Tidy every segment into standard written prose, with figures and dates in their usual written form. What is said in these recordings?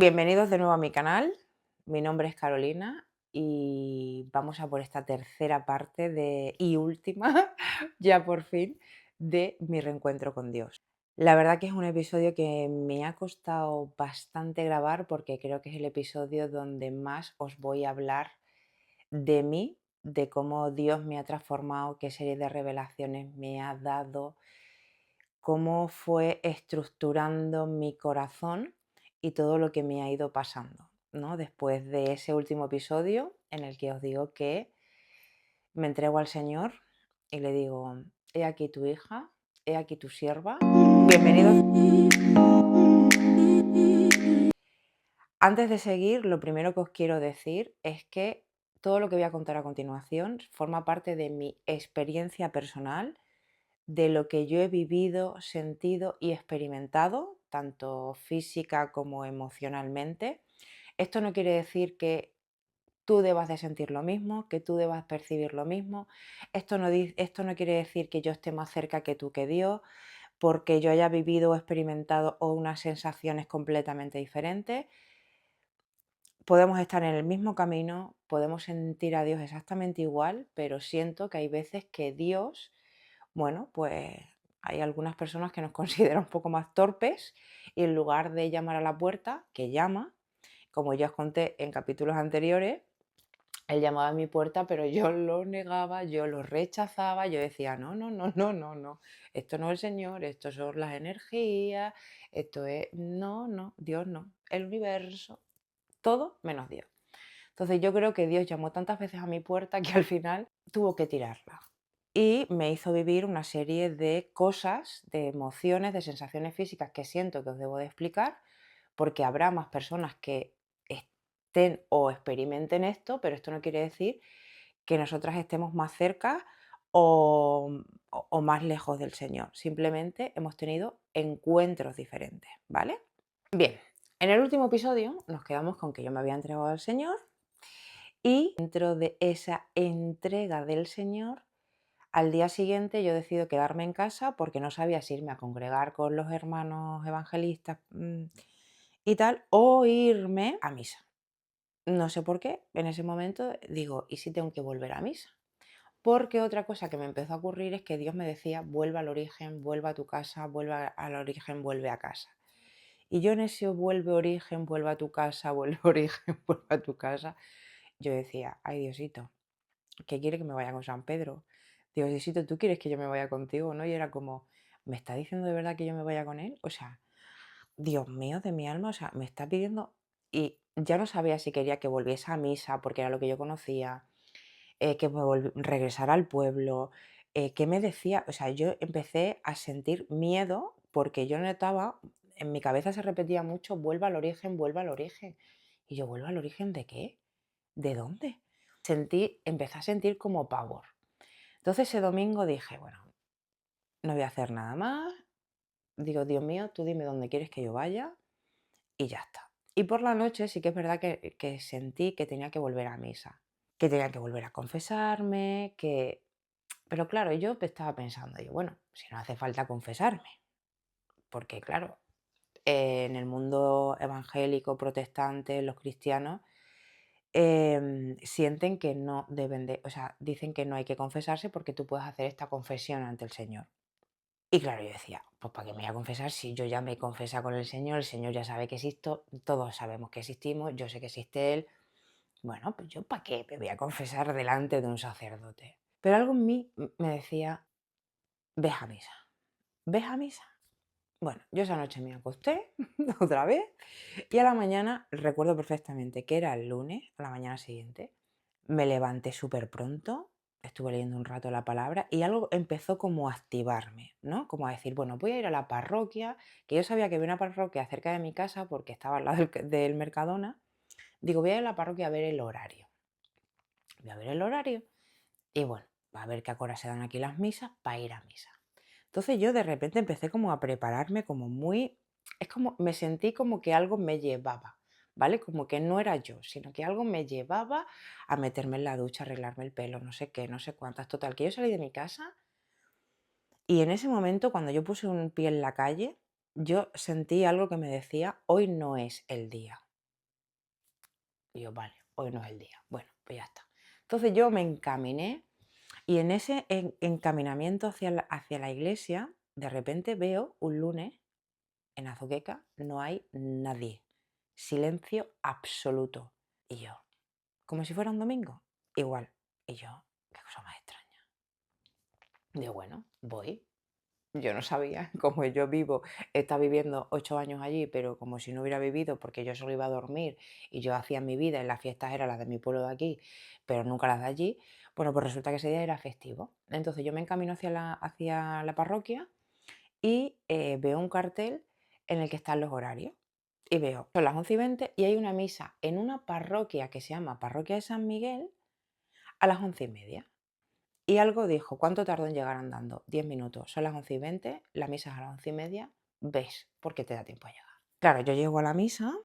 Bienvenidos de nuevo a mi canal. Mi nombre es Carolina y vamos a por esta tercera parte y última, ya por fin, de mi reencuentro con Dios. La verdad que es un episodio que me ha costado bastante grabar porque creo que es el episodio donde más os voy a hablar de mí, de cómo Dios me ha transformado, qué serie de revelaciones me ha dado, cómo fue estructurando mi corazón y todo lo que me ha ido pasando, ¿no? Después de ese último episodio en el que os digo que me entrego al Señor y le digo, he aquí tu hija, he aquí tu sierva, bienvenidos. Antes de seguir, lo primero que os quiero decir es que todo lo que voy a contar a continuación forma parte de mi experiencia personal, de lo que yo he vivido, sentido y experimentado, tanto física como emocionalmente. Esto no quiere decir que tú debas de sentir lo mismo, que tú debas percibir lo mismo. Esto no quiere decir que yo esté más cerca que tú que Dios, porque yo haya vivido o experimentado o unas sensaciones completamente diferentes. Podemos estar en el mismo camino, podemos sentir a Dios exactamente igual, pero siento que hay veces que Dios, bueno, pues hay algunas personas que nos consideran un poco más torpes y en lugar de llamar a la puerta, que llama, como ya os conté en capítulos anteriores, él llamaba a mi puerta, pero yo lo negaba, yo lo rechazaba, yo decía, no, no, no, no, no, no, esto no es el Señor, esto son las energías, esto es, no, no, Dios no, el universo, todo menos Dios. Entonces yo creo que Dios llamó tantas veces a mi puerta que al final tuvo que tirarla. Y me hizo vivir una serie de cosas, de emociones, de sensaciones físicas que siento que os debo de explicar, porque habrá más personas que estén o experimenten esto, pero esto no quiere decir que nosotras estemos más cerca o más lejos del Señor. Simplemente hemos tenido encuentros diferentes, ¿vale? Bien, en el último episodio nos quedamos con que yo me había entregado al Señor y dentro de esa entrega del Señor, al día siguiente yo decido quedarme en casa porque no sabía si irme a congregar con los hermanos evangelistas y tal, o irme a misa. No sé por qué, en ese momento digo, ¿y si tengo que volver a misa? Porque otra cosa que me empezó a ocurrir es que Dios me decía, vuelve al origen, vuelve a tu casa, vuelve al origen, vuelve a casa. Y yo en ese vuelve origen, vuelve a tu casa, vuelve origen, vuelve a tu casa, yo decía, ay Diosito, ¿qué quiere que me vaya con San Pedro? Digo, Diosito, ¿tú quieres que yo me vaya contigo? ¿No? Y era como, ¿me está diciendo de verdad que yo me vaya con él? O sea, Dios mío de mi alma, o sea, me está pidiendo... Y ya no sabía si quería que volviese a misa, porque era lo que yo conocía, que regresara al pueblo, ¿qué me decía? O sea, yo empecé a sentir miedo porque yo notaba, en mi cabeza se repetía mucho, vuelva al origen, vuelva al origen. Y yo, ¿vuelvo al origen de qué? ¿De dónde? Empecé a sentir como pavor. Entonces ese domingo dije, bueno, no voy a hacer nada más. Digo, Dios mío, tú dime dónde quieres que yo vaya y ya está. Y por la noche sí que es verdad que sentí que tenía que volver a misa, que tenía que volver a confesarme, que... Pero claro, yo estaba pensando, digo, bueno, si no hace falta confesarme, porque claro, en el mundo evangélico, protestante, los cristianos sienten que no deben de, o sea, dicen que no hay que confesarse porque tú puedes hacer esta confesión ante el Señor. Y claro, yo decía, pues ¿para qué me voy a confesar si yo ya me he confesado con el Señor ya sabe que existo, todos sabemos que existimos, yo sé que existe Él. Bueno, pues yo ¿para qué me voy a confesar delante de un sacerdote? Pero algo en mí me decía, ves a misa, ves a misa. Bueno, yo esa noche me acosté otra vez y a la mañana, recuerdo perfectamente que era el lunes, a la mañana siguiente, me levanté súper pronto, estuve leyendo un rato la palabra y algo empezó como a activarme, ¿no? Como a decir, bueno, voy a ir a la parroquia, que yo sabía que había una parroquia cerca de mi casa porque estaba al lado del Mercadona. Digo, voy a ir a la parroquia a ver el horario. Voy a ver el horario y bueno, a ver qué hora se dan aquí las misas para ir a misa. Entonces yo de repente empecé como a prepararme como muy... Es como, me sentí como que algo me llevaba, ¿vale? Como que no era yo, sino que algo me llevaba a meterme en la ducha, arreglarme el pelo, no sé qué, no sé cuántas. Total, que yo salí de mi casa y en ese momento, cuando yo puse un pie en la calle, yo sentí algo que me decía, hoy no es el día. Y yo, vale, hoy no es el día. Bueno, pues ya está. Entonces yo me encaminé y en ese encaminamiento hacia la iglesia, de repente veo un lunes en Azuqueca, no hay nadie. Silencio absoluto. Y yo, como si fuera un domingo, igual. Y yo, qué cosa más extraña. Digo, bueno, voy. Yo no sabía, como yo vivo, está viviendo 8 años allí, pero como si no hubiera vivido, porque yo solo iba a dormir y yo hacía mi vida, en las fiestas eran las de mi pueblo de aquí, pero nunca las de allí. Bueno, pues resulta que ese día era festivo. Entonces yo me encamino hacia la parroquia y veo un cartel en el que están los horarios. Y veo, son las 11:20 y hay una misa en una parroquia que se llama Parroquia de San Miguel a las 11:30. Y algo dijo, ¿cuánto tardó en llegar andando? 10 minutos. Son las 11:20, la misa es a las 11:30, ves, porque te da tiempo a llegar. Claro, yo llego a la misa,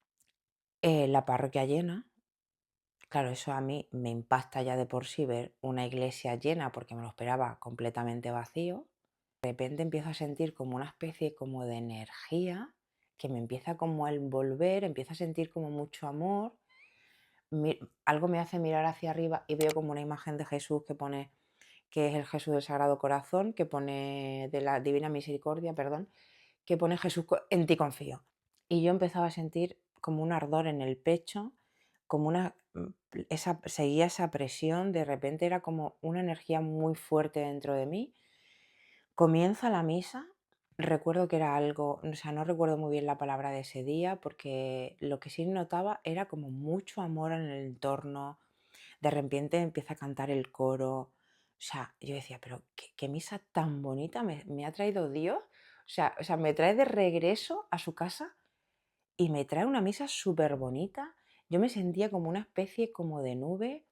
la parroquia llena. Claro, eso a mí me impacta ya de por sí ver una iglesia llena porque me lo esperaba completamente vacío. De repente empiezo a sentir como una especie como de energía que me empieza como a envolver, empiezo a sentir como mucho amor. Algo me hace mirar hacia arriba y veo como una imagen de Jesús que pone que es el Jesús del Sagrado Corazón, que pone de la Divina Misericordia, perdón, que pone Jesús, en ti confío. Y yo empezaba a sentir como un ardor en el pecho, como seguía esa presión, de repente era como una energía muy fuerte dentro de mí. Comienza la misa, recuerdo que era algo, o sea, no recuerdo muy bien la palabra de ese día, porque lo que sí notaba era como mucho amor en el entorno. De repente empieza a cantar el coro. O sea, yo decía, pero qué misa tan bonita me ha traído Dios. O sea, me trae de regreso a su casa y me trae una misa súper bonita. Yo me sentía como una especie como de nube,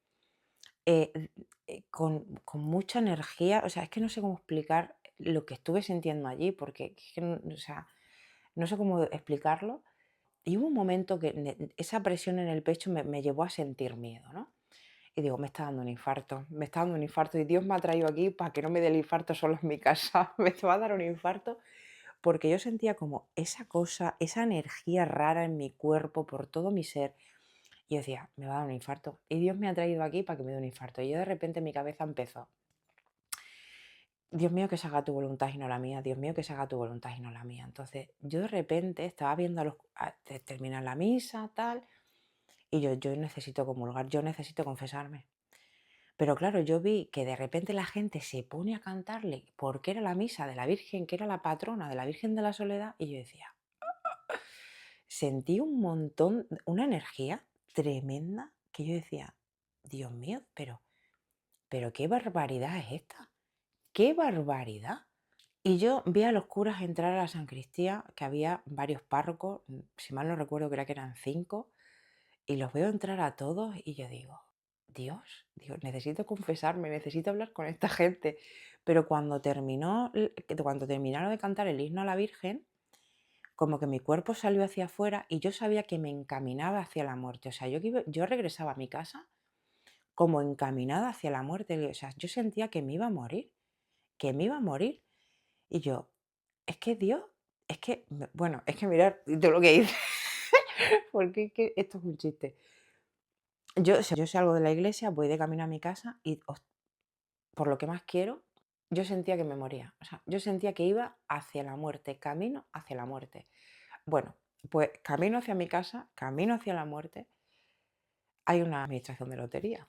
con mucha energía. O sea, es que no sé cómo explicar lo que estuve sintiendo allí, porque es que o sea, no sé cómo explicarlo. Y hubo un momento que esa presión en el pecho me llevó a sentir miedo, ¿no? Y digo, me está dando un infarto, me está dando un infarto y Dios me ha traído aquí para que no me dé el infarto solo en mi casa, me va a dar un infarto, porque yo sentía como esa cosa, esa energía rara en mi cuerpo, por todo mi ser. Y yo decía, me va a dar un infarto. Y Dios me ha traído aquí para que me dé un infarto. Y yo de repente mi cabeza empezó, Dios mío, que se haga tu voluntad y no la mía, Dios mío, que se haga tu voluntad y no la mía. Entonces yo de repente estaba viendo terminar la misa, tal, y yo necesito comulgar, yo necesito confesarme. Pero claro, yo vi que de repente la gente se pone a cantarle porque era la misa de la Virgen, que era la patrona de la Virgen de la Soledad, y yo decía, sentí un montón, una energía tremenda que yo decía, Dios mío, pero qué barbaridad es esta, qué barbaridad. Y yo vi a los curas entrar a la San Cristía, que había varios párrocos, si mal no recuerdo, creo que eran 5, y los veo entrar a todos y yo digo, Dios, digo, necesito confesarme, necesito hablar con esta gente. Pero cuando terminaron de cantar el himno a la Virgen, como que mi cuerpo salió hacia afuera y yo sabía que me encaminaba hacia la muerte. O sea, yo regresaba a mi casa como encaminada hacia la muerte. O sea, yo sentía que me iba a morir, que me iba a morir. Y yo, es que Dios, bueno, es que mirar todo lo que hice, porque es que esto es un chiste. Yo salgo de la iglesia, voy de camino a mi casa y por lo que más quiero, yo sentía que me moría. O sea, yo sentía que iba hacia la muerte, camino hacia la muerte. Bueno, pues camino hacia mi casa, camino hacia la muerte, hay una administración de lotería.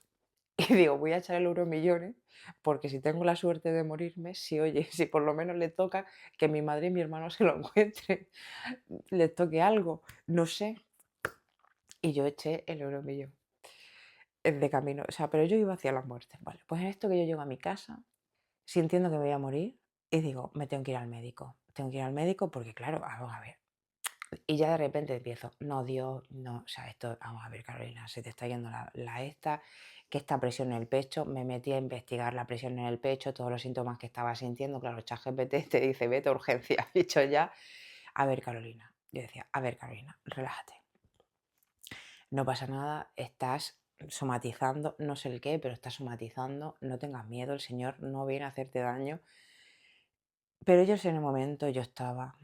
Y digo, voy a echar el Euromillones, porque si tengo la suerte de morirme, si oye, si por lo menos le toca que mi madre y mi hermano se lo encuentren, les toque algo, no sé. Y yo eché el Euromillón de camino, o sea, pero yo iba hacia la muerte. Vale, pues en esto que yo llego a mi casa, sintiendo que me voy a morir, y digo, me tengo que ir al médico. Tengo que ir al médico porque, claro, vamos a ver. Y ya de repente empiezo, no, Dios, no, o sea, esto, vamos a ver, Carolina, se te está yendo la esta, que esta presión en el pecho. Me metí a investigar la presión en el pecho, todos los síntomas que estaba sintiendo. Claro, ChatGPT te dice, vete a urgencia, dicho ya. A ver, Carolina. Yo decía, a ver, Carolina, relájate. No pasa nada, estás somatizando, no sé el qué, pero estás somatizando, no tengas miedo, el Señor no viene a hacerte daño. Pero yo en el momento yo estaba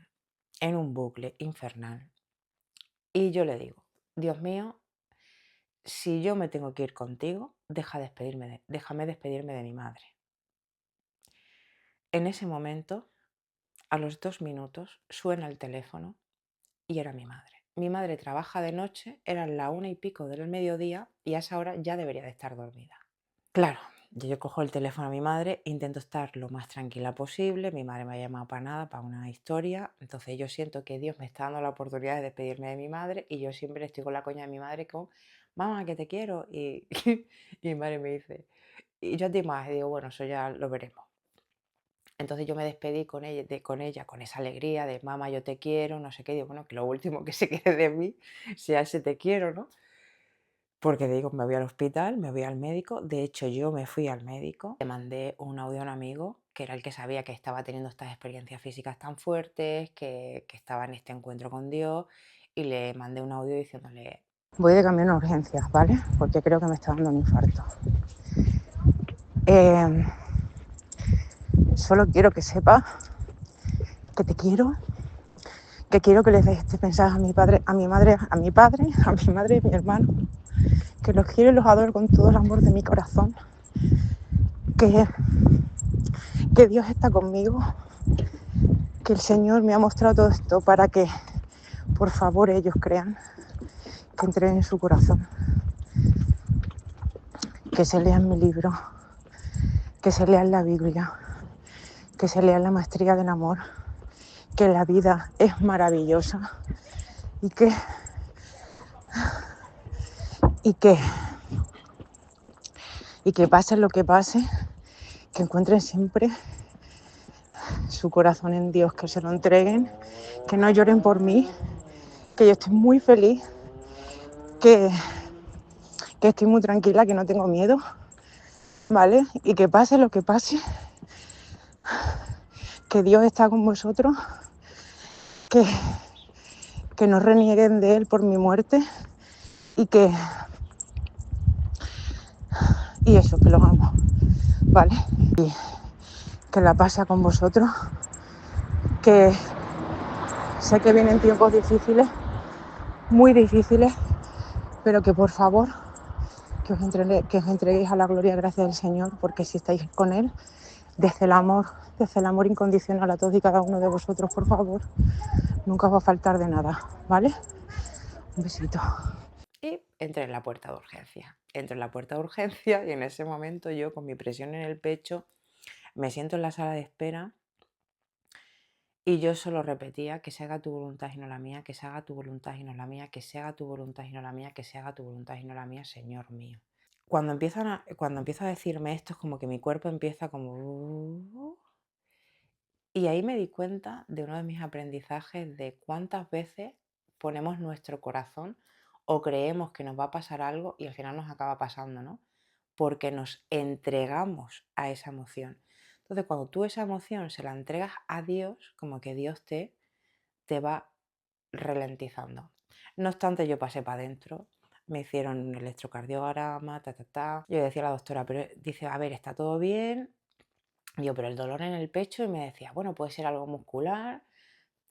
en un bucle infernal y yo le digo, Dios mío, si yo me tengo que ir contigo, déjame despedirme de mi madre. En ese momento, a los 2 minutos, suena el teléfono y era mi madre. Mi madre trabaja de noche, eran la 1:00 y pico del mediodía y a esa hora ya debería de estar dormida. Claro, yo cojo el teléfono a mi madre, intento estar lo más tranquila posible, mi madre me ha llamado para nada, para una historia, entonces yo siento que Dios me está dando la oportunidad de despedirme de mi madre y yo siempre estoy con la coña de mi madre con, mamá, que te quiero, y, y mi madre me dice, y yo a ti más, y digo, bueno, eso ya lo veremos. Entonces yo me despedí con ella, con esa alegría de, mamá, yo te quiero, no sé qué, digo, bueno, que lo último que se quede de mí sea ese te quiero, ¿no? Porque digo, me voy al hospital, me voy al médico. De hecho, yo me fui al médico, le mandé un audio a un amigo, que era el que sabía que estaba teniendo estas experiencias físicas tan fuertes, que estaba en este encuentro con Dios, y le mandé un audio diciéndole, voy de camino a urgencias, ¿vale? Porque creo que me está dando un infarto. Solo quiero que sepa que te quiero, que quiero que les des este mensaje a mi padre, a mi madre, a mi padre, a mi madre y a mi hermano, que los quiero y los adoro con todo el amor de mi corazón, que Dios está conmigo, que el Señor me ha mostrado todo esto para que, por favor, ellos crean, que entren en su corazón, que se lean mi libro, que se lean la Biblia, que se lean la maestría del amor, que la vida es maravillosa y que y que y que pase lo que pase, que encuentren siempre su corazón en Dios, que se lo entreguen, que no lloren por mí, que yo estoy muy feliz, que estoy muy tranquila, que no tengo miedo, ¿vale? Y que pase lo que pase, que Dios está con vosotros, que, que no renieguen de Él por mi muerte y y eso, que los amo, ¿vale? Y que la pasa con vosotros, que sé que vienen tiempos difíciles, muy difíciles, pero que por favor que os entreguéis a la gloria y gracia del Señor, porque si estáis con Él, desde el amor incondicional a todos y cada uno de vosotros, por favor, nunca os va a faltar de nada, ¿vale? Un besito. Y entré en la puerta de urgencia. Entro en la puerta de urgencia y en ese momento yo, con mi presión en el pecho, me siento en la sala de espera y yo solo repetía que se haga tu voluntad y no la mía, que se haga tu voluntad y no la mía, que se haga tu voluntad y no la mía, que se haga tu voluntad y no la mía, Señor mío. Cuando empieza a decirme esto, es como que mi cuerpo empieza como... Y ahí me di cuenta de uno de mis aprendizajes de cuántas veces ponemos nuestro corazón o creemos que nos va a pasar algo y al final nos acaba pasando, ¿no? Porque nos entregamos a esa emoción. Entonces, cuando tú esa emoción se la entregas a Dios, como que Dios te va ralentizando. No obstante, yo pasé para adentro, me hicieron un electrocardiograma, Yo decía a la doctora, pero dice, a ver, está todo bien. Yo, pero el dolor en el pecho, y me decía, bueno, puede ser algo muscular.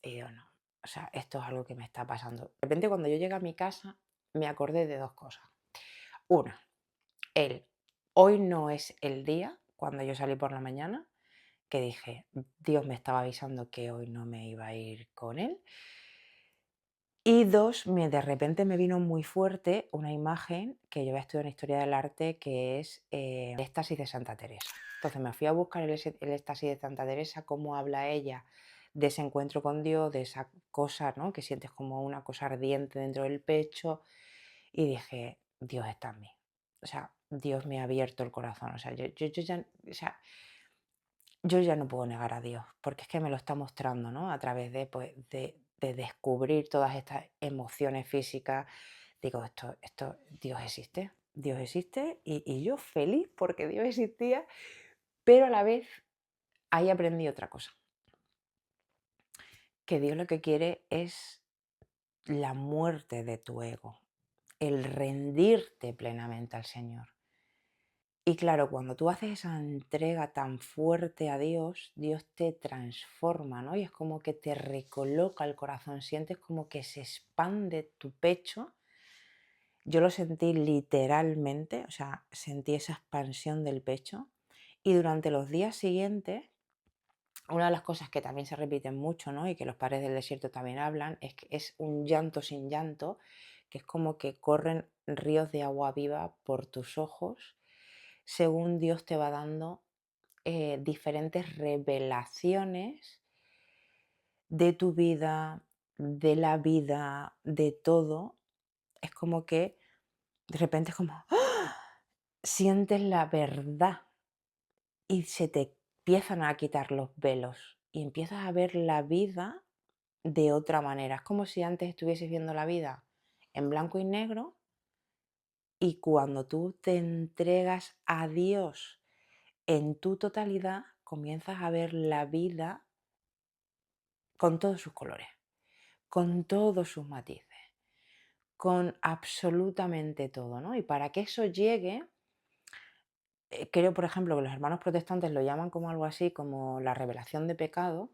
Y yo, no, o sea, esto es algo que me está pasando. De repente, cuando yo llegué a mi casa, me acordé de dos cosas. Una, hoy no es el día, cuando yo salí por la mañana, que dije, Dios me estaba avisando que hoy no me iba a ir con él. Y dos, de repente me vino muy fuerte una imagen que yo había estudiado en Historia del Arte, que es el éxtasis de Santa Teresa. Entonces me fui a buscar el éxtasis de Santa Teresa, cómo habla ella de ese encuentro con Dios, de esa cosa, ¿no? Que sientes como una cosa ardiente dentro del pecho. Y dije, Dios está en mí. O sea, Dios me ha abierto el corazón. O sea, yo ya no puedo negar a Dios, porque es que me lo está mostrando, ¿no? A través de, pues, de descubrir todas estas emociones físicas. Digo, Dios existe y yo feliz porque Dios existía, pero a la vez ahí aprendí otra cosa, que Dios lo que quiere es la muerte de tu ego, el rendirte plenamente al Señor. Y claro, cuando tú haces esa entrega tan fuerte a Dios, Dios te transforma, ¿no? Y es como que te recoloca el corazón, sientes como que se expande tu pecho, Yo lo sentí literalmente, o sea, sentí esa expansión del pecho y durante los días siguientes, una de las cosas que también se repiten mucho, ¿no? Y que los padres del desierto también hablan, es que es un llanto sin llanto, que es como que corren ríos de agua viva por tus ojos según Dios te va dando diferentes revelaciones de tu vida, de la vida, de todo. Es como que de repente es como ¡ah! Sientes la verdad y se te empiezan a quitar los velos y empiezas a ver la vida de otra manera. Es como si antes estuvieses viendo la vida en blanco y negro y cuando tú te entregas a Dios en tu totalidad, comienzas a ver la vida con todos sus colores, con todos sus matices, con absolutamente todo, ¿no? Y para que eso llegue, creo, por ejemplo, que los hermanos protestantes lo llaman como algo así, como la revelación de pecado.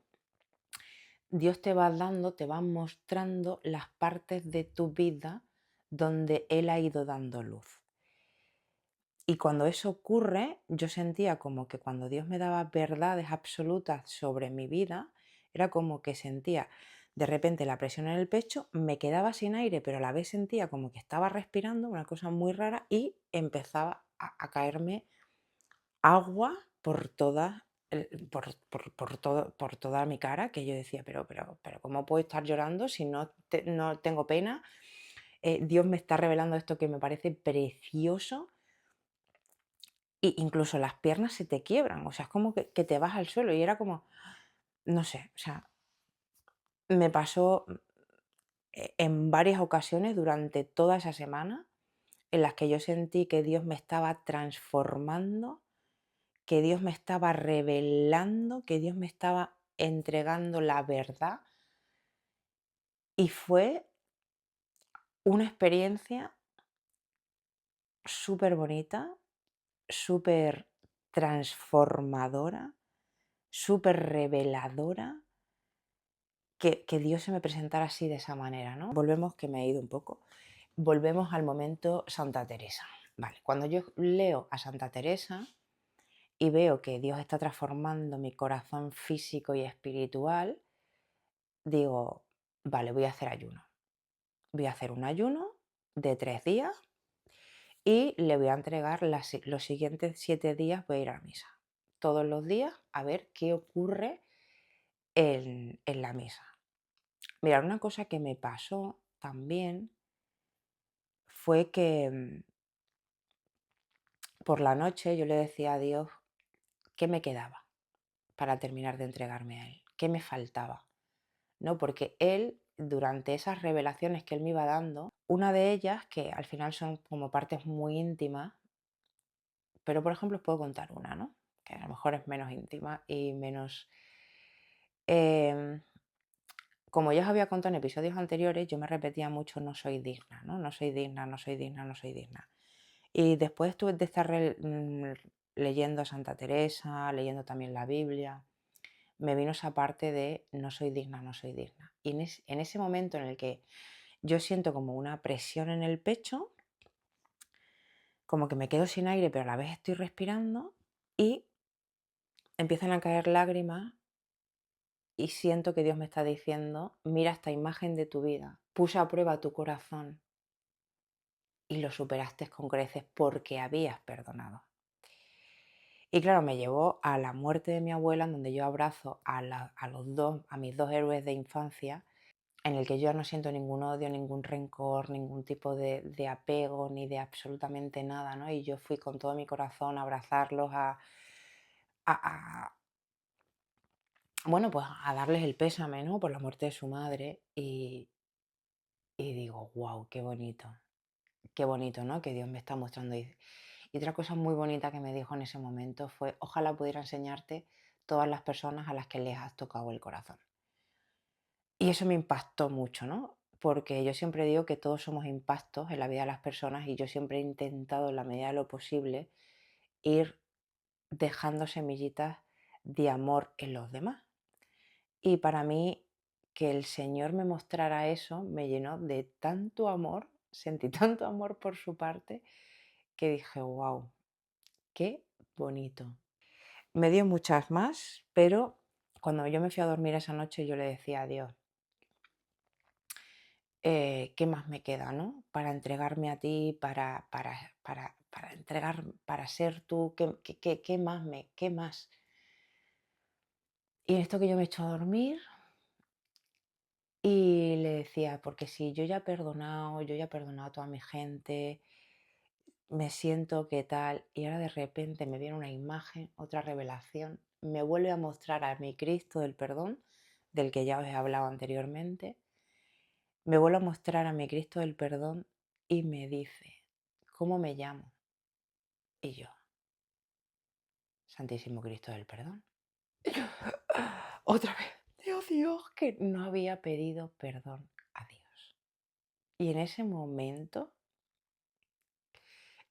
Dios te va dando, te va mostrando las partes de tu vida donde Él ha ido dando luz. Y cuando eso ocurre, yo sentía como que cuando Dios me daba verdades absolutas sobre mi vida, era como que sentía de repente la presión en el pecho, me quedaba sin aire, pero a la vez sentía como que estaba respirando, una cosa muy rara, y empezaba a caerme agua por toda, por toda mi cara, que yo decía, pero ¿cómo puedo estar llorando si no tengo pena? Dios me está revelando esto que me parece precioso y incluso las piernas se te quiebran, o sea, es como que te vas al suelo y era como, no sé, o sea, me pasó en varias ocasiones durante toda esa semana en las que yo sentí que Dios me estaba transformando, que Dios me estaba revelando, que Dios me estaba entregando la verdad y fue una experiencia súper bonita, súper transformadora, súper reveladora que Dios se me presentara así de esa manera, ¿no? Volvemos, que me he ido un poco, volvemos al momento Santa Teresa. Vale, cuando yo leo a Santa Teresa y veo que Dios está transformando mi corazón físico y espiritual, digo, vale, voy a hacer ayuno. Voy a hacer un ayuno de 3 días y le voy a entregar los siguientes 7 días, voy a ir a misa. Todos los días a ver qué ocurre en la misa. Mira, una cosa que me pasó también fue que por la noche yo le decía a Dios qué me quedaba para terminar de entregarme a Él, qué me faltaba, ¿no? Porque Él, durante esas revelaciones que Él me iba dando, una de ellas, que al final son como partes muy íntimas, pero por ejemplo os puedo contar una, ¿no? Que a lo mejor es menos íntima y menos... em, como ya os había contado en episodios anteriores, yo me repetía mucho no soy digna, ¿no? No soy digna, no soy digna, no soy digna. Y después de estar leyendo a Santa Teresa, leyendo también la Biblia, me vino esa parte de no soy digna, no soy digna. Y en ese momento en el que yo siento como una presión en el pecho, como que me quedo sin aire, pero a la vez estoy respirando y empiezan a caer lágrimas y siento que Dios me está diciendo, mira esta imagen de tu vida, puse a prueba tu corazón y lo superaste con creces porque habías perdonado. Y claro, me llevó a la muerte de mi abuela, en donde yo abrazo a mis dos héroes de infancia, en el que yo no siento ningún odio, ningún rencor, ningún tipo de apego, ni de absolutamente nada, ¿no? Y yo fui con todo mi corazón a abrazarlos, a- bueno, pues a darles el pésame, ¿no? Por la muerte de su madre. Y digo, wow, qué bonito, ¿no? Que Dios me está mostrando. Y otra cosa muy bonita que me dijo en ese momento fue, ojalá pudiera enseñarte todas las personas a las que les has tocado el corazón. Y eso me impactó mucho, ¿no? Porque yo siempre digo que todos somos impactos en la vida de las personas y yo siempre he intentado, en la medida de lo posible, ir dejando semillitas de amor en los demás. Y para mí, que el Señor me mostrara eso me llenó de tanto amor, sentí tanto amor por su parte que dije, wow, qué bonito. Me dio muchas más, pero cuando yo me fui a dormir esa noche yo le decía a Dios, ¿qué más me queda, no? Para entregarme a ti, para entregar, para ser tú, ¿qué más qué más? Y esto que yo me echo a dormir y le decía, porque si yo ya he perdonado a toda mi gente, me siento que tal, y ahora de repente me viene una imagen, otra revelación, me vuelve a mostrar a mi Cristo del perdón, del que ya os he hablado anteriormente, me vuelve a mostrar a mi Cristo del perdón y me dice, ¿cómo me llamo? Y yo, Santísimo Cristo del perdón. Y yo, otra vez, Dios, que no había pedido perdón a Dios. Y en ese momento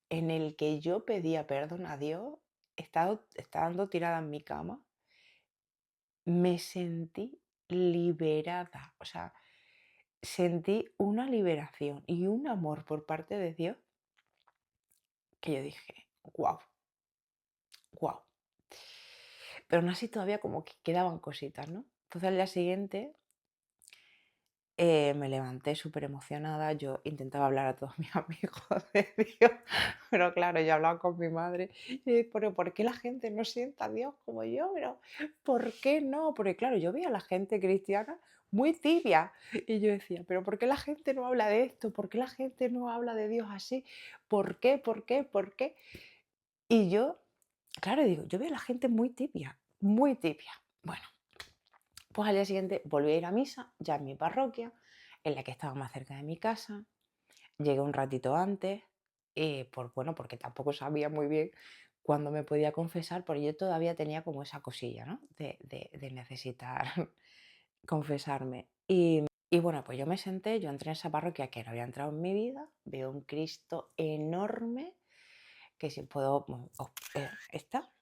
en el que yo pedía perdón a Dios, estando tirada en mi cama, me sentí liberada, o sea, sentí una liberación y un amor por parte de Dios que yo dije, guau, guau. Pero aún así todavía como que quedaban cositas, ¿no? Entonces al día siguiente me levanté súper emocionada, yo intentaba hablar a todos mis amigos de Dios, pero claro, yo hablaba con mi madre y pero ¿por qué la gente no sienta a Dios como yo? Pero ¿por qué no? Porque claro, yo veía a la gente cristiana muy tibia y yo decía, pero ¿por qué la gente no habla de esto? ¿Por qué la gente no habla de Dios así? ¿Por qué? ¿Por qué? ¿Por qué? Y yo, claro, digo, yo veo a la gente muy tibia, muy tibia. Bueno, pues al día siguiente volví a ir a misa, ya en mi parroquia, en la que estaba más cerca de mi casa. Llegué un ratito antes, bueno, porque tampoco sabía muy bien cuándo me podía confesar, porque yo todavía tenía como esa cosilla, ¿no? De necesitar confesarme. Y bueno, pues yo me senté, yo entré en esa parroquia que no había entrado en mi vida, veo un Cristo enorme, que si puedo, está,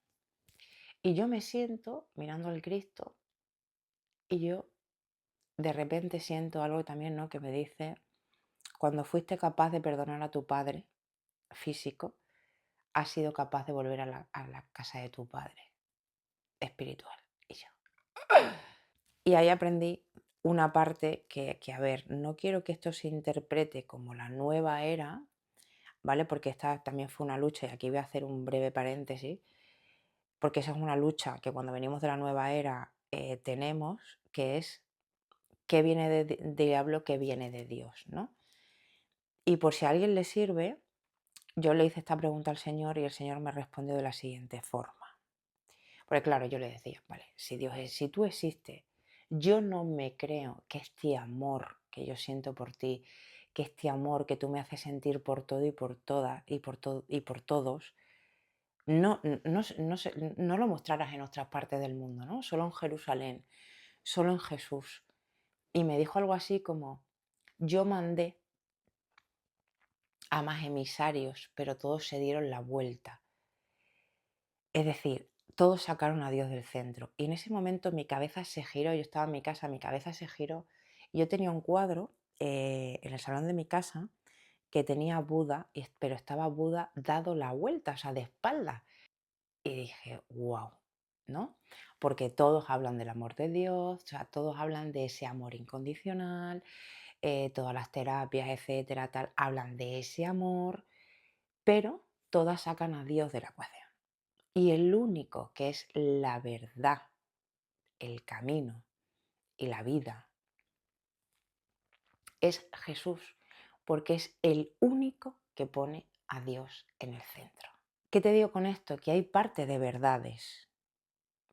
y yo me siento mirando al Cristo y yo de repente siento algo también, ¿no? Que me dice, cuando fuiste capaz de perdonar a tu padre físico, has sido capaz de volver a la casa de tu padre espiritual. Y yo. Y ahí aprendí una parte que, a ver, no quiero que esto se interprete como la nueva era, ¿vale? Porque esta también fue una lucha, y aquí voy a hacer un breve paréntesis, porque esa es una lucha que cuando venimos de la nueva era tenemos, que es qué viene de diablo, qué viene de Dios, ¿no? Y por si a alguien le sirve, yo le hice esta pregunta al Señor y el Señor me respondió de la siguiente forma. Porque claro, yo le decía, vale, si tú existes, yo no me creo que este amor que yo siento por ti, que este amor que tú me haces sentir por todo y por todas y por todos, no lo mostraras en otras partes del mundo, ¿no? Solo en Jerusalén, solo en Jesús. Y me dijo algo así como, yo mandé a más emisarios, pero todos se dieron la vuelta. Es decir, todos sacaron a Dios del centro. Y en ese momento mi cabeza se giró, yo estaba en mi casa, mi cabeza se giró. Y yo tenía un cuadro en el salón de mi casa que tenía a Buda, pero estaba Buda dado la vuelta, o sea, de espalda. Y dije, wow, ¿no? Porque todos hablan del amor de Dios, o sea, todos hablan de ese amor incondicional, todas las terapias, etcétera, tal, hablan de ese amor, pero todas sacan a Dios de la ecuación. Y el único que es la verdad, el camino y la vida es Jesús, porque es el único que pone a Dios en el centro. ¿Qué te digo con esto? Que hay parte de verdades,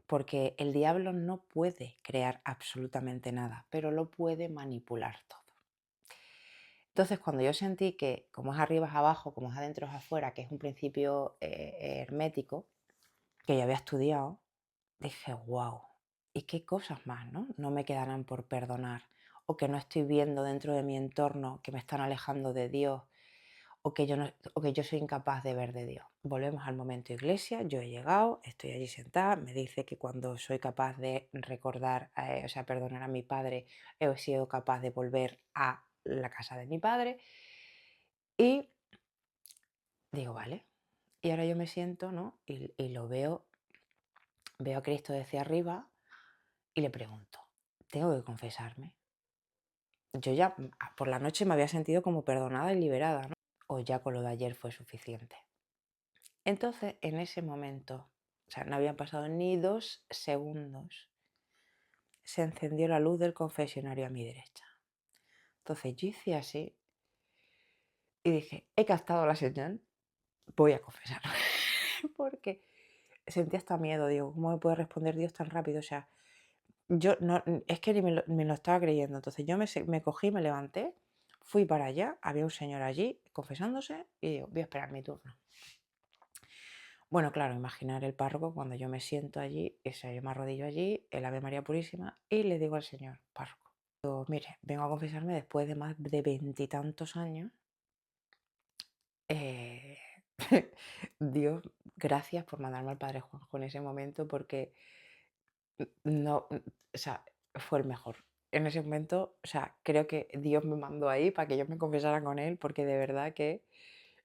porque el diablo no puede crear absolutamente nada, pero lo puede manipular todo. Entonces, cuando yo sentí que como es arriba es abajo, como es adentro es afuera, que es un principio hermético, que yo había estudiado, dije, wow, ¿y qué cosas más, no me quedarán por perdonar? O que no estoy viendo dentro de mi entorno que me están alejando de Dios, o que yo, no, o que yo soy incapaz de ver de Dios. Volvemos al momento iglesia, yo he llegado, estoy allí sentada, me dice que cuando soy capaz de recordar, o sea, perdonar a mi padre, he sido capaz de volver a la casa de mi padre. Y digo, vale. Y ahora yo me siento, ¿no? Y lo veo a Cristo desde arriba y le pregunto, ¿tengo que confesarme? Yo ya por la noche me había sentido como perdonada y liberada, ¿no? O ya con lo de ayer fue suficiente. Entonces, en ese momento, o sea, no habían pasado ni 2 segundos, se encendió la luz del confesionario a mi derecha. Entonces yo hice así y dije, he captado la señal, voy a confesarme. Porque sentí hasta miedo, digo, ¿cómo me puede responder Dios tan rápido? O sea, yo no, es que ni me lo estaba creyendo. Entonces yo me cogí, me levanté, fui para allá, había un señor allí confesándose y digo, voy a esperar mi turno. Bueno, claro, imaginar el párroco cuando yo me siento allí, o sea, yo me arrodillo allí, el Ave María Purísima, y le digo al señor párroco, digo, mire, vengo a confesarme después de más de 20 y tantos años. eh, Dios, gracias por mandarme al Padre Juanjo en ese momento porque no, o sea, fue el mejor. En ese momento, o sea, creo que Dios me mandó ahí para que yo me confesara con él porque de verdad que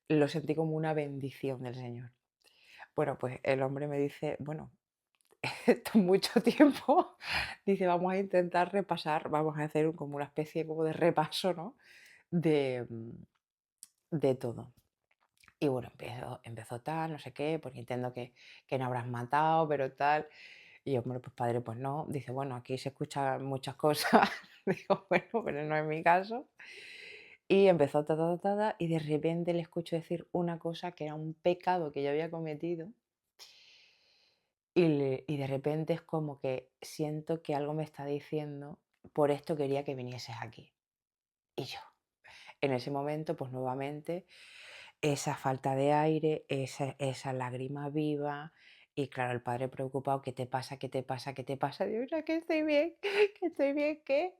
lo sentí como una bendición del Señor. Bueno, pues el hombre me dice, bueno, esto es mucho tiempo. Dice, vamos a intentar repasar, vamos a hacer como una especie como de repaso, ¿no? De, de todo. Y bueno, empezó tal, no sé qué, porque entiendo que no habrás matado, pero tal. Y yo, bueno, pues padre, pues no. Dice, bueno, aquí se escuchan muchas cosas. Digo, bueno, pero no es mi caso. Y empezó ta, ta, ta, ta, y de repente le escucho decir una cosa que era un pecado que yo había cometido. Y de repente es como que siento que algo me está diciendo, por esto quería que vinieses aquí. Y yo, en ese momento, pues nuevamente, esa falta de aire, esa lágrima viva. Y claro, el padre preocupado, ¿qué te pasa? ¿Qué te pasa? ¿Qué te pasa? Digo, "No, que estoy bien, que estoy bien, que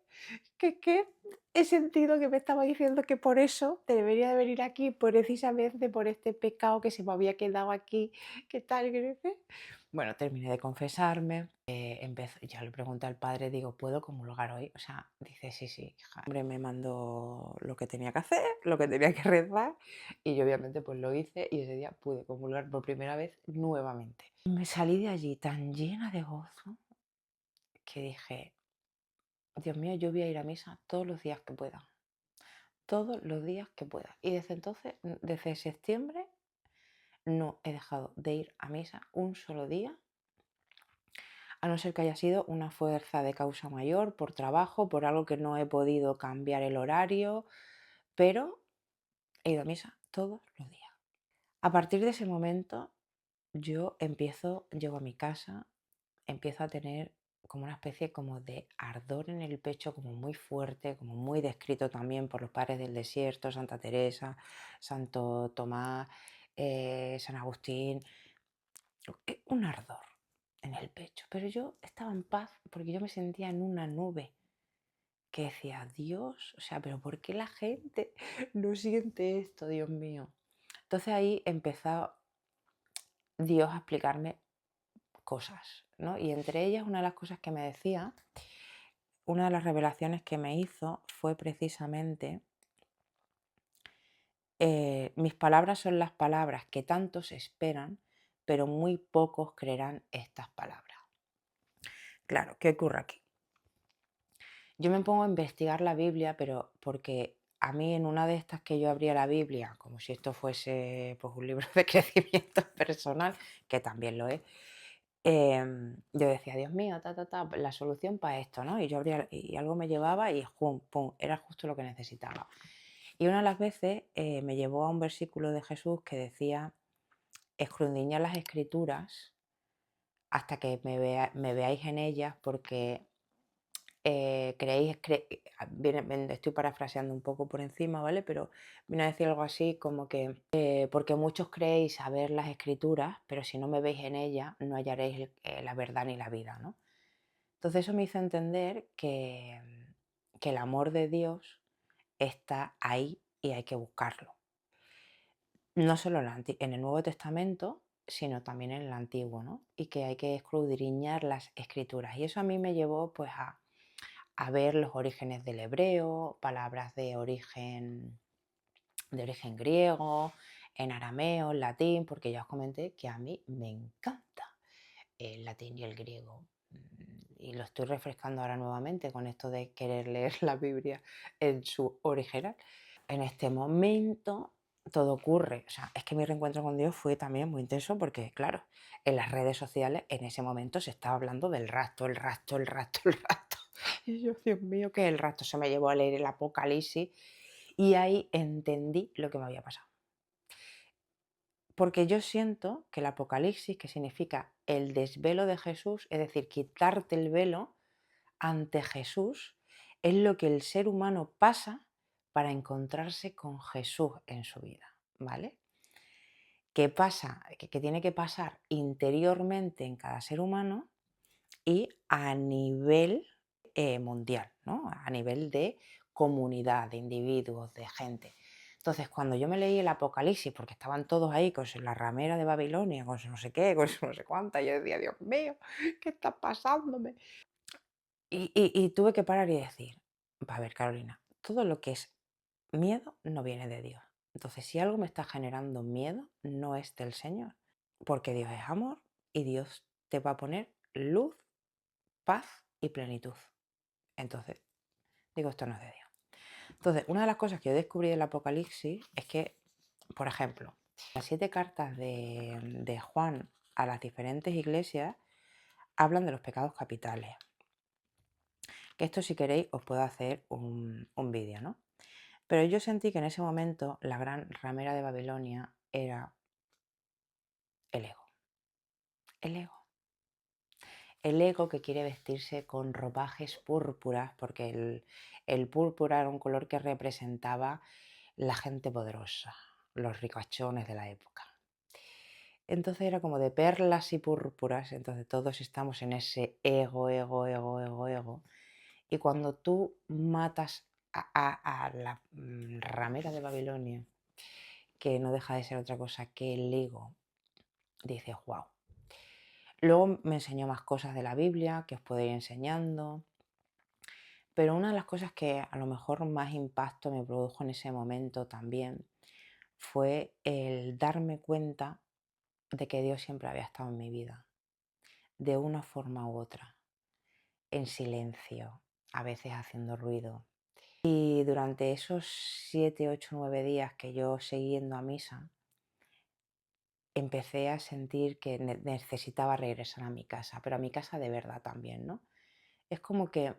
he sentido que me estaba diciendo que por eso te debería de venir aquí, precisamente por este pecado que se me había quedado aquí, que tal, que no sé". Bueno, terminé de confesarme, ya le pregunté al padre, digo, ¿puedo comulgar hoy? O sea, dice, sí, sí, hija. El hombre me mandó lo que tenía que hacer, lo que tenía que rezar, y yo obviamente pues lo hice y ese día pude comulgar por primera vez nuevamente. Me salí de allí tan llena de gozo que dije, Dios mío, yo voy a ir a misa todos los días que pueda, todos los días que pueda. Y desde entonces, desde septiembre, no he dejado de ir a misa un solo día, a no ser que haya sido una fuerza de causa mayor, por trabajo, por algo que no he podido cambiar el horario, pero he ido a misa todos los días. A partir de ese momento, llego a mi casa, empiezo a tener como una especie como de ardor en el pecho, como muy fuerte, como muy descrito también por los padres del desierto, Santa Teresa, Santo Tomás, San Agustín, un ardor en el pecho. Pero yo estaba en paz porque yo me sentía en una nube que decía, Dios, o sea, pero ¿por qué la gente no siente esto, Dios mío? Entonces ahí empezó Dios a explicarme cosas, ¿no? Y entre ellas una de las cosas que me decía, una de las revelaciones que me hizo fue precisamente, mis palabras son las palabras que tantos esperan, pero muy pocos creerán estas palabras. Claro, ¿qué ocurre aquí? Yo me pongo a investigar la Biblia, pero porque a mí en una de estas que yo abría la Biblia, como si esto fuese pues, un libro de crecimiento personal, que también lo es, yo decía, Dios mío, la solución para esto, ¿no? Y yo abría y algo me llevaba y ¡pum! ¡Pum! Era justo lo que necesitaba. Y una de las veces me llevó a un versículo de Jesús que decía, escudriñad las escrituras hasta que me veáis en ellas porque estoy parafraseando un poco por encima, ¿vale? Pero viene a decir algo así como que, porque muchos creéis saber las escrituras, pero si no me veis en ellas, no hallaréis la verdad ni la vida, ¿no? Entonces eso me hizo entender que el amor de Dios está ahí y hay que buscarlo. No solo en el Nuevo Testamento, sino también en el Antiguo, ¿no? Y que hay que escudriñar las escrituras. Y eso a mí me llevó pues a ver los orígenes del hebreo, palabras de origen de origen griego, en arameo, en latín, porque ya os comenté que a mí me encanta el latín y el griego. Y lo estoy refrescando ahora nuevamente con esto de querer leer la Biblia en su original. En este momento todo ocurre, o sea, es que mi reencuentro con Dios fue también muy intenso porque, claro, en las redes sociales en ese momento se estaba hablando del rapto, el rapto, el rapto, el rapto. Y yo, Dios mío, ¿qué es el rapto? Se me llevó a leer el Apocalipsis y ahí entendí lo que me había pasado. Porque yo siento que el Apocalipsis, que significa el desvelo de Jesús, es decir, quitarte el velo ante Jesús, es lo que el ser humano pasa para encontrarse con Jesús en su vida, ¿vale? ¿Qué pasa? Que tiene que pasar interiormente en cada ser humano y a nivel mundial, ¿no? A nivel de comunidad, de individuos, de gente. Entonces, cuando yo me leí el Apocalipsis, porque estaban todos ahí con la ramera de Babilonia, con su no sé qué, con su no sé cuánta, yo decía, Dios mío, ¿qué está pasándome? Y tuve que parar y decir, a ver, Carolina, todo lo que es miedo no viene de Dios. Entonces, si algo me está generando miedo, no es del Señor, porque Dios es amor y Dios te va a poner luz, paz y plenitud. Entonces, digo, esto no es de Dios. Entonces, una de las cosas que yo descubrí del Apocalipsis es que, por ejemplo, las 7 cartas de Juan a las diferentes iglesias hablan de los pecados capitales. Que esto, si queréis, os puedo hacer un vídeo, ¿no? Pero yo sentí que en ese momento la gran ramera de Babilonia era el ego. El ego. El ego que quiere vestirse con ropajes púrpuras, porque el púrpura era un color que representaba la gente poderosa, los ricachones de la época. Entonces era como de perlas y púrpuras, entonces todos estamos en ese ego, ego, ego, ego, ego. Y cuando tú matas a la ramera de Babilonia, que no deja de ser otra cosa que el ego, dices, wow. Luego me enseñó más cosas de la Biblia que os puedo ir enseñando, pero una de las cosas que a lo mejor más impacto me produjo en ese momento también fue el darme cuenta de que Dios siempre había estado en mi vida, de una forma u otra, en silencio, a veces haciendo ruido. Y durante esos 7, 8, 9 días que yo seguí yendo a misa, empecé a sentir que necesitaba regresar a mi casa, pero a mi casa de verdad también, ¿no? Es como que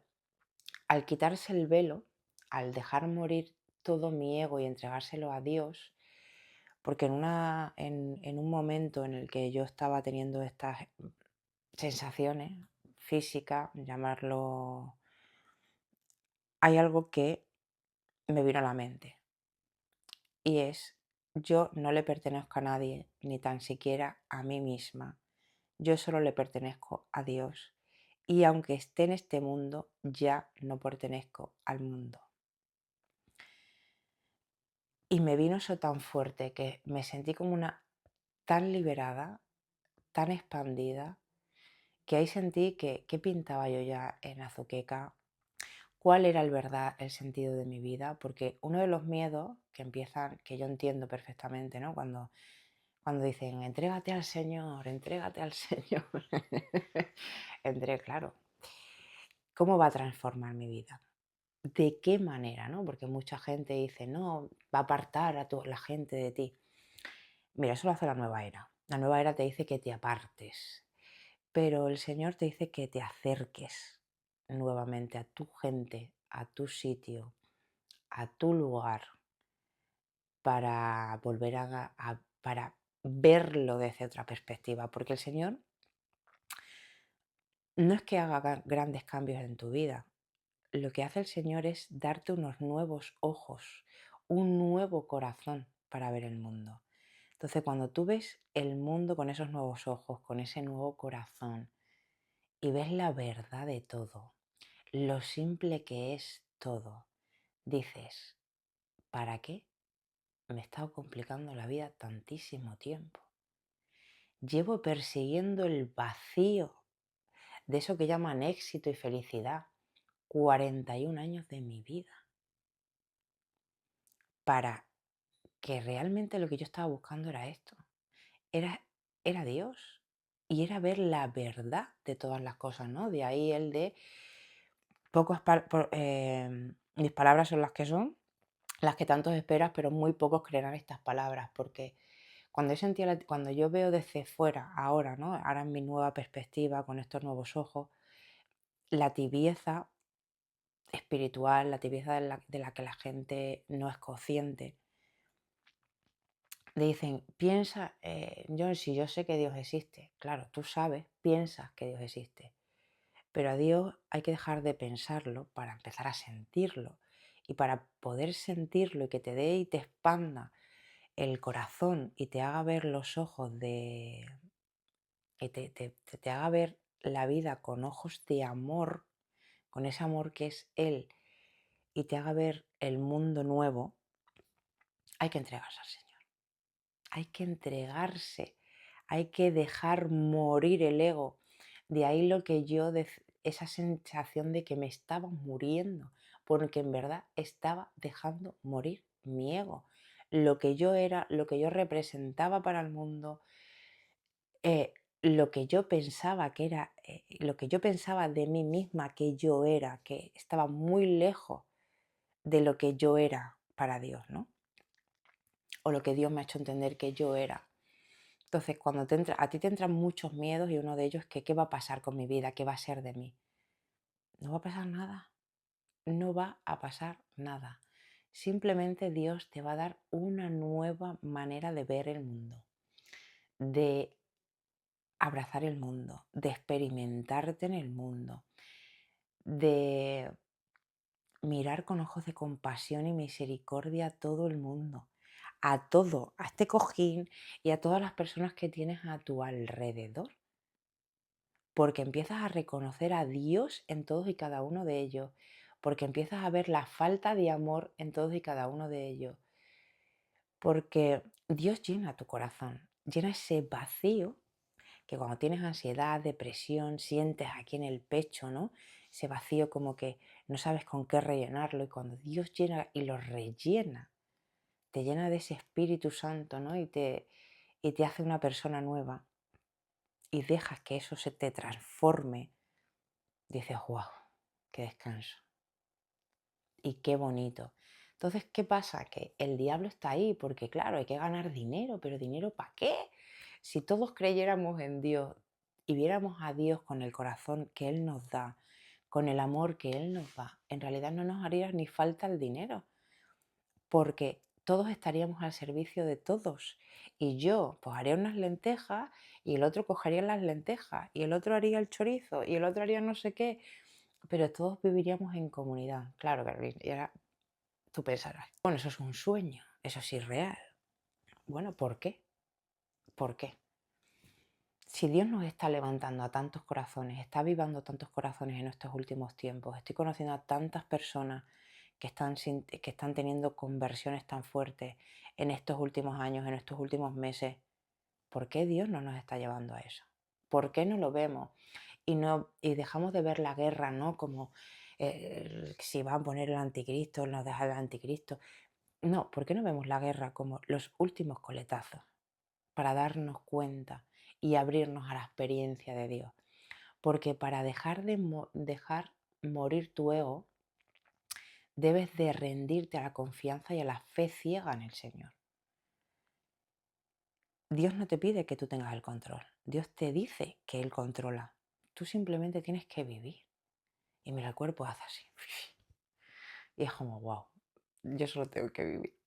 al quitarse el velo, al dejar morir todo mi ego y entregárselo a Dios, porque en un momento en el que yo estaba teniendo estas sensaciones físicas, llamarlo, hay algo que me vino a la mente y es, yo no le pertenezco a nadie, ni tan siquiera a mí misma. Yo solo le pertenezco a Dios. Y aunque esté en este mundo, ya no pertenezco al mundo. Y me vino eso tan fuerte que me sentí como una tan liberada, tan expandida, que ahí sentí que qué pintaba yo ya en Azuqueca, cuál era el verdad, el sentido de mi vida, porque uno de los miedos que empiezan, que yo entiendo perfectamente, ¿no? Cuando dicen, entrégate al Señor, entrégate al Señor. Claro, ¿cómo va a transformar mi vida? ¿De qué manera? ¿No? Porque mucha gente dice, no, va a apartar a toda la gente de ti. Mira, eso lo hace la nueva era. La nueva era te dice que te apartes, pero el Señor te dice que te acerques nuevamente a tu gente, a tu sitio, a tu lugar, para volver para verlo desde otra perspectiva, porque el Señor no es que haga grandes cambios en tu vida, lo que hace el Señor es darte unos nuevos ojos, un nuevo corazón para ver el mundo. Entonces, cuando tú ves el mundo con esos nuevos ojos, con ese nuevo corazón, y ves la verdad de todo, lo simple que es todo, dices, ¿para qué me he estado complicando la vida tantísimo tiempo? Llevo persiguiendo el vacío de eso que llaman éxito y felicidad 41 años de mi vida. ¿Para que realmente lo que yo estaba buscando era esto, era, era Dios y era ver la verdad de todas las cosas, ¿no? De ahí el de mis palabras son las que son, las que tantos esperas, pero muy pocos creerán estas palabras, porque cuando yo veo desde fuera, ahora, ¿no? Ahora en mi nueva perspectiva, con estos nuevos ojos, la tibieza espiritual, la tibieza de la que la gente no es consciente. Dicen, piensa, si yo sé que Dios existe, claro, tú sabes, piensas que Dios existe, pero a Dios hay que dejar de pensarlo para empezar a sentirlo. Y para poder sentirlo y que te dé y te expanda el corazón y te haga ver los ojos y te haga ver la vida con ojos de amor, con ese amor que es Él, y te haga ver el mundo nuevo, hay que entregarse al Señor. Hay que entregarse, hay que dejar morir el ego. De ahí lo que esa sensación de que me estaba muriendo, porque en verdad estaba dejando morir mi ego. Lo que yo era, lo que yo representaba para el mundo, lo que yo pensaba que era, lo que yo pensaba de mí misma que yo era, que estaba muy lejos de lo que yo era para Dios, ¿no? O lo que Dios me ha hecho entender que yo era. Entonces, cuando a ti te entran muchos miedos y uno de ellos es que qué va a pasar con mi vida, qué va a ser de mí. No va a pasar nada, no va a pasar nada. Simplemente Dios te va a dar una nueva manera de ver el mundo, de abrazar el mundo, de experimentarte en el mundo, de mirar con ojos de compasión y misericordia a todo el mundo, a todo, a este cojín y a todas las personas que tienes a tu alrededor. Porque empiezas a reconocer a Dios en todos y cada uno de ellos, porque empiezas a ver la falta de amor en todos y cada uno de ellos, porque Dios llena tu corazón, llena ese vacío que cuando tienes ansiedad, depresión, sientes aquí en el pecho, ¿no? Ese vacío como que no sabes con qué rellenarlo, y cuando Dios llena y lo rellena, te llena de ese Espíritu Santo, ¿no? Y te hace una persona nueva y dejas que eso se te transforme. Dices, wow, qué descanso y qué bonito. Entonces, ¿qué pasa? Que el diablo está ahí porque, claro, hay que ganar dinero, pero ¿dinero para qué? Si todos creyéramos en Dios y viéramos a Dios con el corazón que Él nos da, con el amor que Él nos da, en realidad no nos haría ni falta el dinero, porque todos estaríamos al servicio de todos. Y yo, pues haría unas lentejas y el otro cogería las lentejas y el otro haría el chorizo y el otro haría no sé qué, pero todos viviríamos en comunidad. Claro, Carolina, y ahora tú pensarás, bueno, eso es un sueño, eso es irreal. Bueno, ¿por qué? ¿Por qué? Si Dios nos está levantando a tantos corazones, está avivando tantos corazones en estos últimos tiempos, estoy conociendo a tantas personas que están teniendo conversiones tan fuertes en estos últimos años, en estos últimos meses, ¿por qué Dios no nos está llevando a eso? ¿Por qué no lo vemos? Y dejamos de ver la guerra, ¿no? Como si va a poner el anticristo, nos deja el anticristo. No, ¿por qué no vemos la guerra como los últimos coletazos para darnos cuenta y abrirnos a la experiencia de Dios? Porque para dejar morir tu ego, debes de rendirte a la confianza y a la fe ciega en el Señor. Dios no te pide que tú tengas el control. Dios te dice que Él controla. Tú simplemente tienes que vivir. Y mira, el cuerpo hace así. Y es como, wow, yo solo tengo que vivir.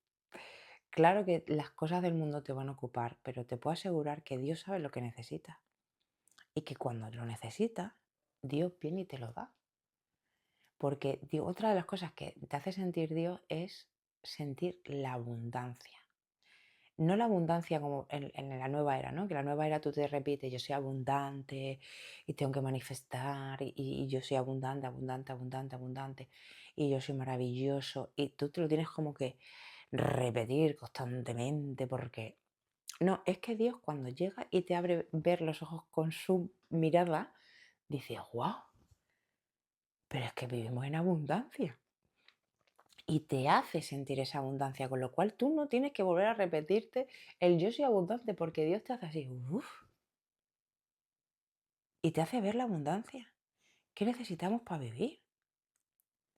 Claro que las cosas del mundo te van a ocupar, pero te puedo asegurar que Dios sabe lo que necesitas. Y que cuando lo necesitas, Dios viene y te lo da. Porque otra de las cosas que te hace sentir Dios es sentir la abundancia. No la abundancia como en la nueva era, ¿no? Que la nueva era tú te repites, yo soy abundante y tengo que manifestar y yo soy abundante, abundante, abundante, abundante y yo soy maravilloso y tú te lo tienes como que repetir constantemente porque... No, es que Dios cuando llega y te abre ver los ojos con su mirada, dice, wow, pero es que vivimos en abundancia. y te hace sentir esa abundancia, con lo cual tú no tienes que volver a repetirte el yo soy abundante porque Dios te hace así, uf, y te hace ver la abundancia. ¿Qué necesitamos para vivir?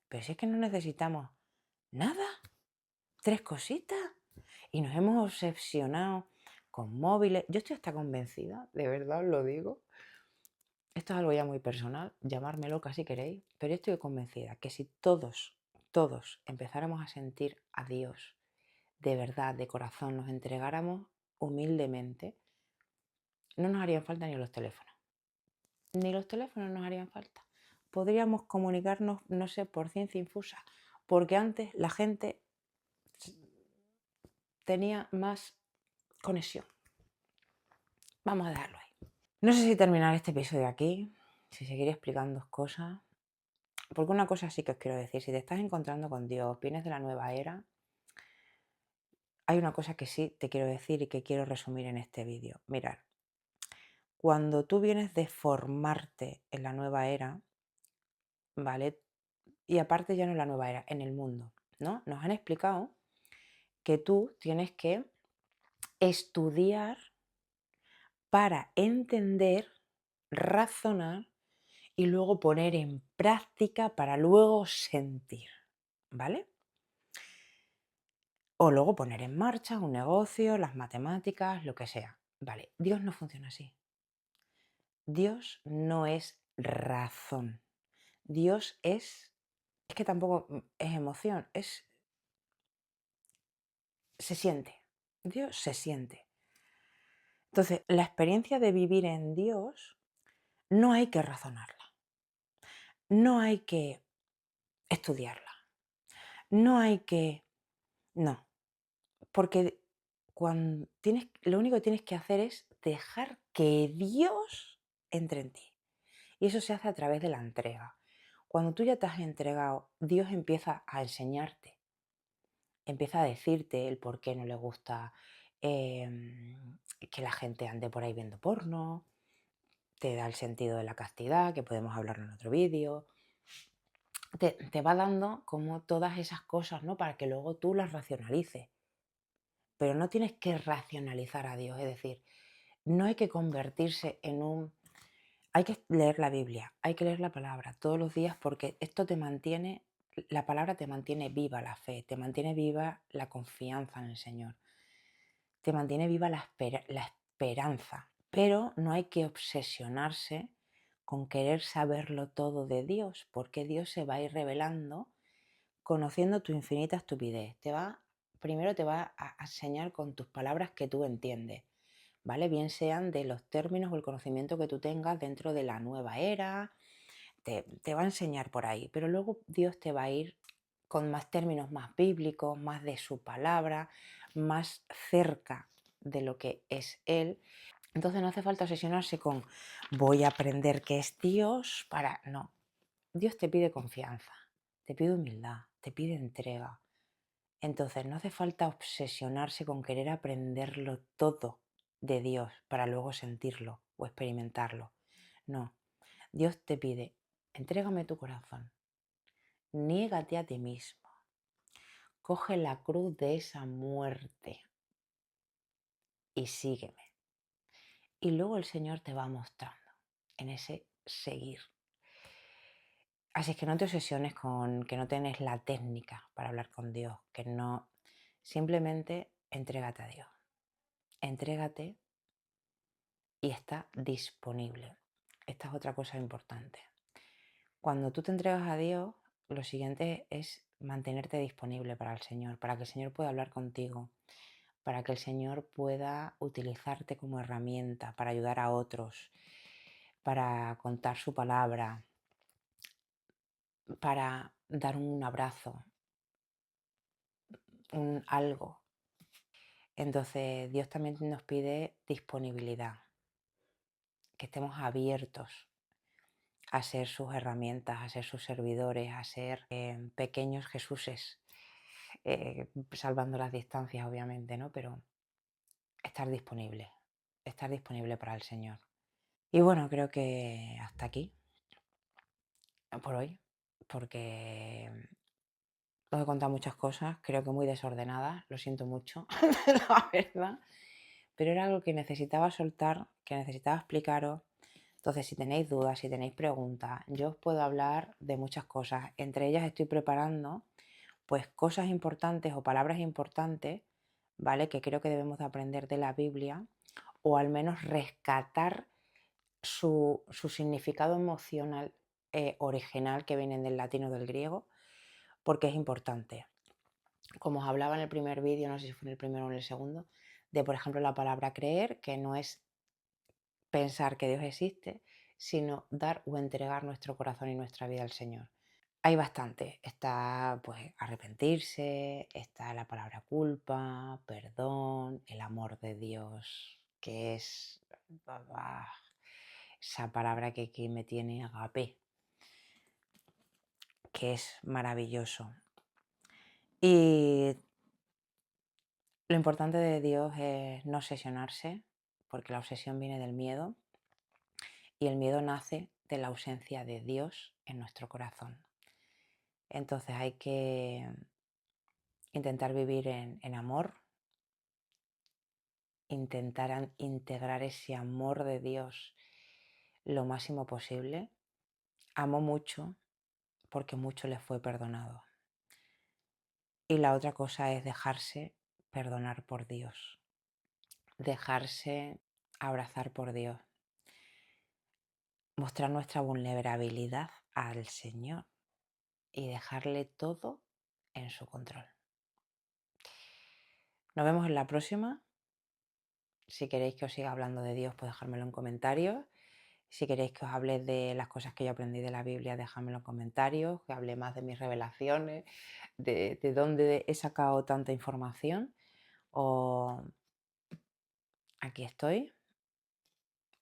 Pero si es que no necesitamos nada, 3 cositas. Y nos hemos obsesionado con móviles. Yo estoy hasta convencida, de verdad os lo digo. Esto es algo ya muy personal, llamarme loca si queréis, pero yo estoy convencida que si todos empezáramos a sentir a Dios de verdad, de corazón, nos entregáramos humildemente, no nos harían falta ni los teléfonos. Ni los teléfonos nos harían falta. Podríamos comunicarnos, no sé, por ciencia infusa, porque antes la gente tenía más conexión. Vamos a dejarlo ahí. No sé si terminar este episodio aquí, si seguir explicando cosas, porque una cosa sí que os quiero decir, si te estás encontrando con Dios, vienes de la nueva era, hay una cosa que sí te quiero decir y que quiero resumir en este vídeo. Mirad, cuando tú vienes de formarte en la nueva era, ¿vale? Y aparte ya no en la nueva era, en el mundo, ¿no? Nos han explicado que tú tienes que estudiar para entender, razonar y luego poner en práctica para luego sentir, ¿vale? O luego poner en marcha un negocio, las matemáticas, lo que sea. Vale, Dios no funciona así. Dios no es razón. Dios es que tampoco es emoción, se siente. Dios se siente. Entonces, la experiencia de vivir en Dios no hay que razonarla, no hay que estudiarla, no hay que... No, porque lo único que tienes que hacer es dejar que Dios entre en ti. Y eso se hace a través de la entrega. Cuando tú ya te has entregado, Dios empieza a enseñarte, empieza a decirte el por qué no le gusta que la gente ande por ahí viendo porno, te da el sentido de la castidad, que podemos hablarlo en otro vídeo, te va dando como todas esas cosas, ¿no? Para que luego tú las racionalices. Pero no tienes que racionalizar a Dios, es decir, no hay que convertirse en un... Hay que leer la Biblia, hay que leer la palabra todos los días porque esto te mantiene, la palabra te mantiene viva la fe, te mantiene viva la confianza en el Señor, te mantiene viva la esperanza, pero no hay que obsesionarse con querer saberlo todo de Dios, porque Dios se va a ir revelando conociendo tu infinita estupidez. Primero te va a enseñar con tus palabras que tú entiendes, ¿vale? Bien sean de los términos o el conocimiento que tú tengas dentro de la nueva era, te va a enseñar por ahí, pero luego Dios te va a ir con más términos más bíblicos, más de su palabra, más cerca de lo que es Él. Entonces no hace falta obsesionarse con voy a aprender qué es Dios para... No, Dios te pide confianza, te pide humildad, te pide entrega. Entonces no hace falta obsesionarse con querer aprenderlo todo de Dios para luego sentirlo o experimentarlo. No, Dios te pide, entrégame tu corazón, niégate a ti mismo, coge la cruz de esa muerte y sígueme. Y luego el Señor te va mostrando en ese seguir. Así es que no te obsesiones con que no tienes la técnica para hablar con Dios, que no, simplemente entrégate a Dios. Entrégate y está disponible. Esta es otra cosa importante. Cuando tú te entregas a Dios, lo siguiente es mantenerte disponible para el Señor, para que el Señor pueda hablar contigo, para que el Señor pueda utilizarte como herramienta para ayudar a otros, para contar su palabra, para dar un abrazo, un algo. Entonces Dios también nos pide disponibilidad, que estemos abiertos a ser sus herramientas, a ser sus servidores, a ser pequeños Jesuses, salvando las distancias obviamente, ¿no? Pero estar disponible para el Señor. Y bueno, creo que hasta aquí por hoy, porque Os he contado muchas cosas, creo que muy desordenadas, lo siento mucho, la verdad, pero era algo que necesitaba soltar, que necesitaba explicaros. Entonces, si tenéis dudas, si tenéis preguntas, yo os puedo hablar de muchas cosas. Entre ellas estoy preparando pues cosas importantes o palabras importantes, ¿vale? Que creo que debemos de aprender de la Biblia o al menos rescatar su significado emocional original que vienen del latín o del griego, porque es importante. Como os hablaba en el primer vídeo, no sé si fue en el primero o en el segundo, de por ejemplo la palabra creer, que no es pensar que Dios existe, sino dar o entregar nuestro corazón y nuestra vida al Señor. Hay bastante. Está pues arrepentirse, está la palabra culpa, perdón, el amor de Dios, que es esa palabra que aquí me tiene agape, que es maravilloso. Y lo importante de Dios es no obsesionarse, porque la obsesión viene del miedo y el miedo nace de la ausencia de Dios en nuestro corazón. Entonces hay que intentar vivir en amor, intentar integrar ese amor de Dios lo máximo posible. Amó mucho porque mucho le fue perdonado. Y la otra cosa es dejarse perdonar por Dios, dejarse abrazar por Dios, mostrar nuestra vulnerabilidad al Señor y dejarle todo en su control. Nos vemos en la próxima. Si queréis que os siga hablando de Dios, pues dejármelo en comentarios. Si queréis que os hable de las cosas que yo aprendí de la Biblia, dejadmelo en comentarios, que hable más de mis revelaciones, de dónde he sacado tanta información. O aquí estoy,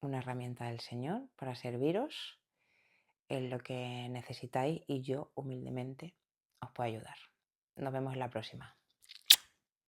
una herramienta del Señor para serviros en lo que necesitáis y yo humildemente os puedo ayudar. Nos vemos en la próxima.